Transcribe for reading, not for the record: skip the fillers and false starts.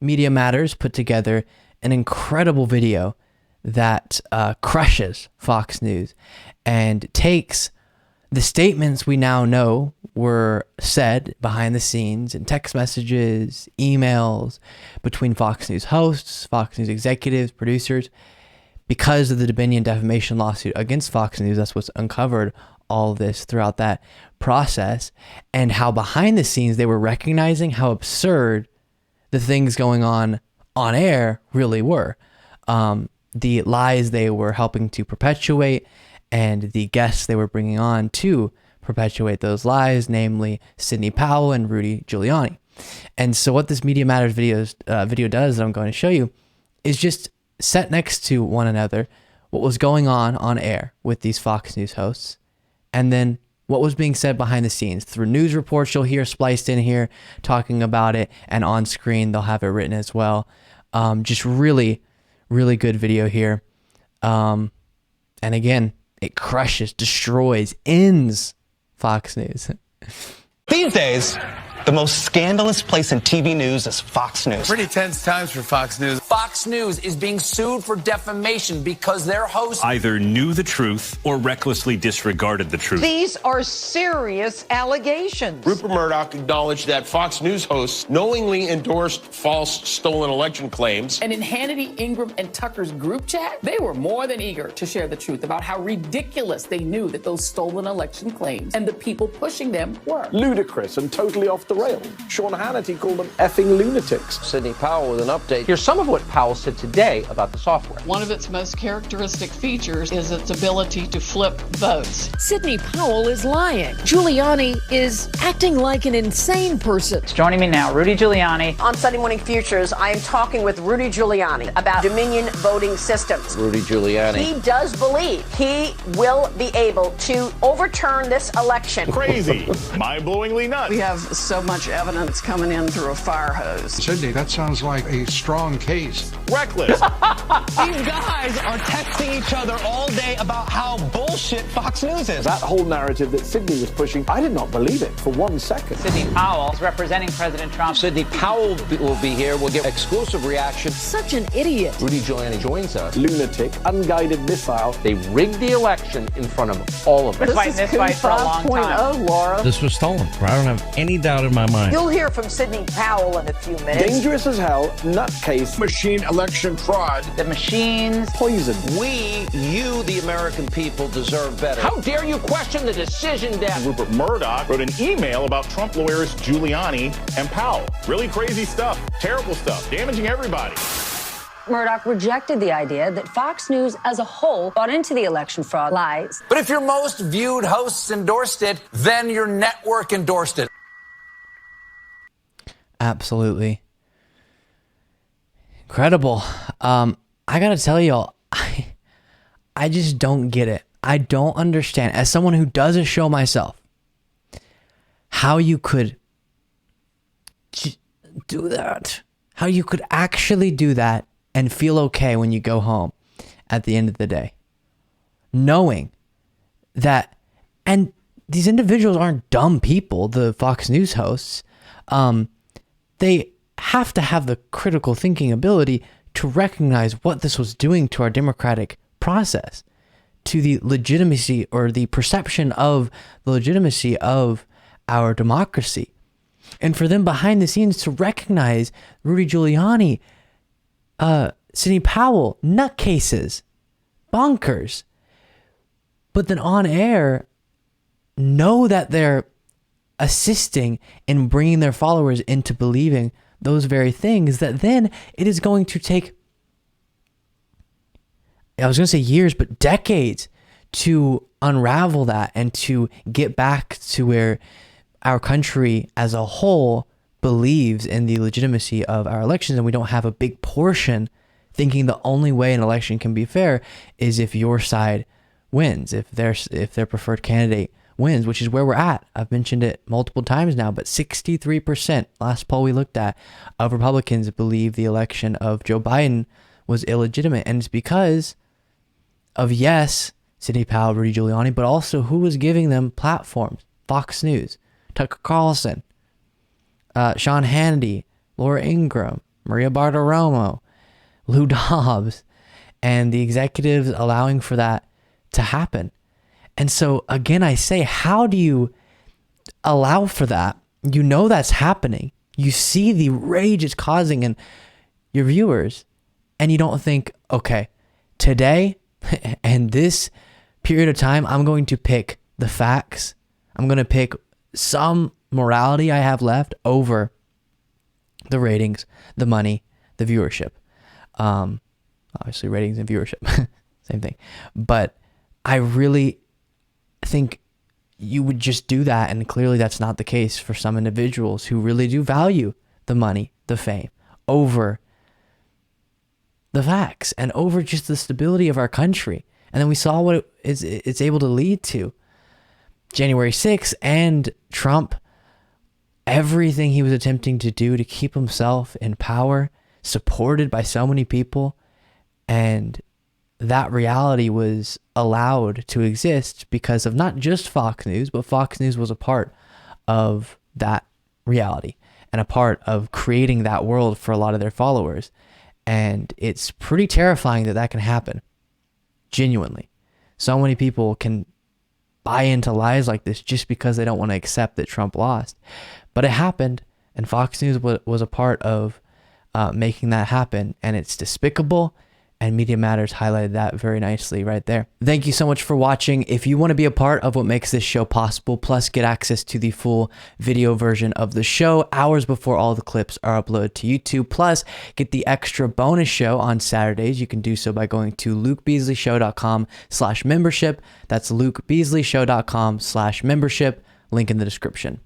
Media Matters put together an incredible video that crushes Fox News and takes the statements we now know were said behind the scenes in text messages, emails between Fox News hosts, Fox News executives, producers, because of the Dominion defamation lawsuit against Fox News. That's what's uncovered all of this throughout that process, and how behind the scenes they were recognizing how absurd the things going on air really were. The lies they were helping to perpetuate and the guests they were bringing on to perpetuate those lies, namely Sidney Powell and Rudy Giuliani. And so what this Media Matters video does that I'm going to show you is just set next to one another what was going on air with these Fox News hosts, and then what was being said behind the scenes through news reports you'll hear spliced in here talking about it, and on screen they'll have it written as well. Just really, really good video here. And again, it crushes, destroys, ends Fox News. These days, the most scandalous place in TV news is Fox News. Pretty tense times for Fox News. Fox News is being sued for defamation because their host either knew the truth or recklessly disregarded the truth. These are serious allegations. Rupert Murdoch acknowledged that Fox News hosts knowingly endorsed false stolen election claims. And in Hannity, Ingram, and Tucker's group chat, they were more than eager to share the truth about how ridiculous they knew that those stolen election claims and the people pushing them were. Ludicrous and totally off the rails. Sean Hannity called them effing lunatics. Sidney Powell with an update. Here's some of what Powell said today about the software. One of its most characteristic features is its ability to flip votes. Sidney Powell is lying. Giuliani is acting like an insane person. Joining me now, Rudy Giuliani. On Sunday Morning Futures, I am talking with Rudy Giuliani about Dominion voting systems. Rudy Giuliani. He does believe he will be able to overturn this election. Crazy. Mind-blowingly nuts. We have so much evidence coming in through a fire hose. Sidney, that sounds like a strong case. Reckless. These guys are texting each other all day about how bullshit Fox News is. That whole narrative that Sidney was pushing, I did not believe it for 1 second. Sidney Powell is representing President Trump. Sidney Powell will be here. We'll get exclusive reaction. Such an idiot. Rudy Giuliani joins us. Lunatic, unguided missile. They rigged the election in front of all of us. This fight for a long time. Laura. This was stolen. I don't have any doubt in my mind. You'll hear from Sidney Powell in a few minutes. Dangerous as hell, nutcase. Machine election fraud. The machines. Poison. You, the American people, deserve better. How dare you question the decision that Rupert Murdoch wrote an email about Trump lawyers Giuliani and Powell. Really crazy stuff, terrible stuff, damaging everybody. Murdoch rejected the idea that Fox News as a whole bought into the election fraud lies. But if your most viewed hosts endorsed it, then your network endorsed it. Absolutely. Incredible. I gotta tell y'all, I just don't get it. I don't understand, as someone who does a show myself, how you could do that. How you could actually do that and feel okay when you go home at the end of the day. Knowing that, and these individuals aren't dumb people, the Fox News hosts. They have to have the critical thinking ability to recognize what this was doing to our democratic process, to the legitimacy or the perception of the legitimacy of our democracy. And for them behind the scenes to recognize Rudy Giuliani, Sidney Powell, nutcases, bonkers, but then on air, know that they're assisting in bringing their followers into believing those very things, that then it is going to take, I was going to say years, but decades to unravel that and to get back to where our country as a whole believes in the legitimacy of our elections, and we don't have a big portion thinking the only way an election can be fair is if your side wins, if their preferred candidate wins, which is where we're at. I've mentioned it multiple times now, but 63%, last poll we looked at, of Republicans believe the election of Joe Biden was illegitimate. And it's because of, yes, Sidney Powell, Rudy Giuliani, but also who was giving them platforms. Fox News, Tucker Carlson, Sean Hannity, Laura Ingraham, Maria Bartiromo, Lou Dobbs, and the executives allowing for that to happen. And so again, I say, how do you allow for that? You know that's happening. You see the rage it's causing in your viewers, and you don't think, okay, today and this period of time, I'm going to pick the facts. I'm going to pick some morality I have left over the ratings, the money, the viewership. Obviously ratings and viewership, same thing. But I really think you would just do that, and clearly that's not the case for some individuals who really do value the money, the fame, over the facts and over just the stability of our country. And then we saw what it's able to lead to. January 6th and Trump, everything he was attempting to do to keep himself in power, supported by so many people, and that reality was allowed to exist because of not just Fox News, but Fox News was a part of that reality and a part of creating that world for a lot of their followers. And it's pretty terrifying that that can happen. Genuinely. So many people can buy into lies like this just because they don't want to accept that Trump lost. But it happened, and Fox News was a part of making that happen, and it's despicable. And Media Matters highlighted that very nicely right there. Thank you so much for watching. If you want to be a part of what makes this show possible, plus get access to the full video version of the show hours before all the clips are uploaded to YouTube, plus get the extra bonus show on Saturdays, you can do so by going to lukebeasleyshow.com/membership. That's lukebeasleyshow.com/membership. Link in the description.